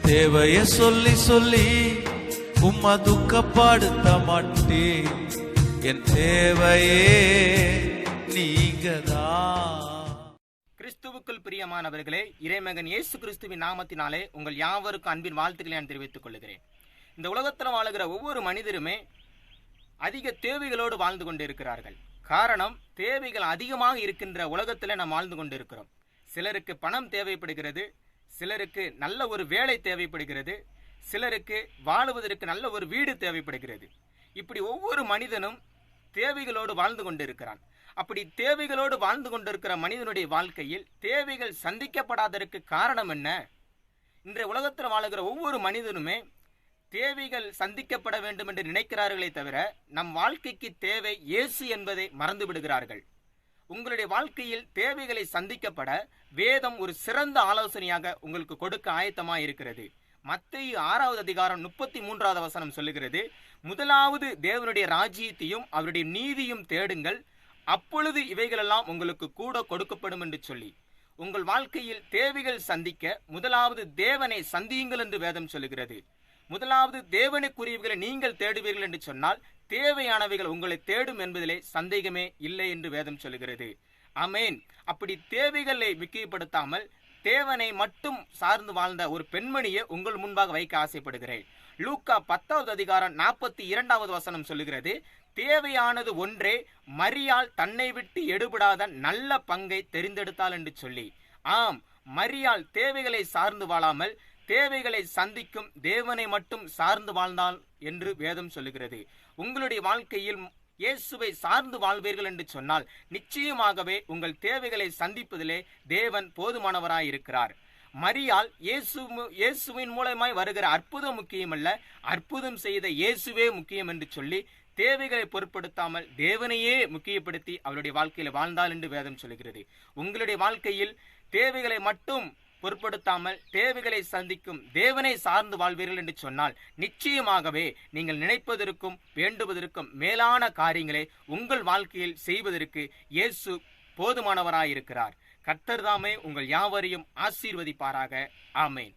தேவைய சொல்லி சொல்லி உம்மா துக்கப்படுத்த மாட்டேன். என் தேவையே நீங்கதான். கிறிஸ்துவுக்குள் பிரியமானவர்களே, இறைமகன் இயேசு கிறிஸ்துவின் நாமத்தினாலே உங்கள் யாவருக்கும் அன்பின் வாழ்த்துக்களை நான் தெரிவித்துக் கொள்கிறேன். இந்த உலகத்தில் வாழுகிற ஒவ்வொரு மனிதருமே அதிக தேவைகளோடு வாழ்ந்து கொண்டிருக்கிறார்கள். காரணம், தேவைகள் அதிகமாக இருக்கின்ற உலகத்தில் நாம் வாழ்ந்து கொண்டிருக்கிறோம். சிலருக்கு பணம் தேவைப்படுகிறது, சிலருக்கு நல்ல ஒரு வேலை தேவைப்படுகிறது, சிலருக்கு வாழுவதற்கு நல்ல ஒரு வீடு தேவைப்படுகிறது. இப்படி ஒவ்வொரு மனிதனும் தேவைகளோடு வாழ்ந்து கொண்டிருக்கிறான். அப்படி தேவைகளோடு வாழ்ந்து கொண்டிருக்கிற மனிதனுடைய வாழ்க்கையில் தேவைகள் சந்திக்கப்படாததற்கு காரணம் என்ன? இன்றைய உலகத்தில் வாழுகிற ஒவ்வொரு மனிதனுமே தேவைகள் சந்திக்கப்பட வேண்டும் என்று நினைக்கிறார்களே தவிர நம் வாழ்க்கைக்கு தேவை இயேசு என்பதை மறந்து விடுகிறார்கள். உங்களுடைய வாழ்க்கையில் தேவைகளை சந்திக்கப்பட வேதம் ஒரு சிறந்த ஆலோசனையாக உங்களுக்கு கொடுக்க ஆயத்தமாக இருக்கிறது. மத்தேயு 6வது அதிகாரம் 33வது வசனம் சொல்லுகிறது, முதலாவது தேவனுடைய ராஜ்யத்தையும் அவருடைய நீதியும் தேடுங்கள், அப்பொழுது இவைகளெல்லாம் உங்களுக்கு கூட கொடுக்கப்படும் என்று சொல்லி, உங்கள் வாழ்க்கையில் தேவைகள் சந்திக்க முதலாவது தேவனை சந்தியுங்கள் என்று வேதம் சொல்லுகிறது. முதலாவது தேவனுக்குரியவைகளை நீங்கள் தேடுவீர்கள் என்று சொன்னால் தேவையானவைகள் உங்களை தேடும் என்பதிலே சந்தேகமே இல்லை என்று வேதம் சொல்லுகிறது. ஆமென். அப்படி தேவைகளை முக்கியப்படுத்தாமல் தேவனை மட்டும் சார்ந்து வாழ்ந்த ஒரு பெண்மணியை உங்கள் முன்பாக வைக்க ஆசைப்படுகிறேன். லூக்கா 10வது அதிகாரம் 42வது வசனம் சொல்லுகிறது, தேவையானது ஒன்றே, மரியாள் தன்னை விட்டு எடுபடாத நல்ல பங்கை தெரிந்தெடுத்தாள் என்று சொல்லி. ஆம், மரியாள் தேவைகளை சார்ந்து வாழாமல் தேவைகளை சந்திக்கும் தேவனை மட்டும் சார்ந்து வாழ்ந்தாள் என்று வேதம் சொல்லுகிறது. உங்களுடைய வாழ்க்கையில் இயேசுவை சார்ந்து வாழ்வீர்கள் என்று சொன்னால் நிச்சயமாகவே உங்கள் தேவைகளை சந்திப்பதிலே தேவன் போதுமானவராயிருக்கிறார். மரியாள் இயேசுவின் மூலமாய் வருகிற அற்புதம் முக்கியமல்ல, அற்புதம் செய்த இயேசுவே முக்கியம் என்று சொல்லி தேவைகளை பொருட்படுத்தாமல் தேவனையே முக்கியப்படுத்தி அவருடைய வாழ்க்கையில வாழ்ந்தாள் என்று வேதம் சொல்லுகிறது. உங்களுடைய வாழ்க்கையில் தேவைகளை மட்டும் பொருட்படுத்தாமல் தேவைகளை சந்திக்கும் தேவனை சார்ந்து வாழ்வீர்கள் என்று சொன்னால் நிச்சயமாகவே நீங்கள் நினைப்பதற்கும் வேண்டுவதற்கும் மேலான காரியங்களை உங்கள் வாழ்க்கையில் செய்வதற்கு இயேசு போதுமானவராயிருக்கிறார். கர்த்தர் தாமே உங்கள் யாவரையும் ஆசீர்வதிப்பாராக. ஆமேன்.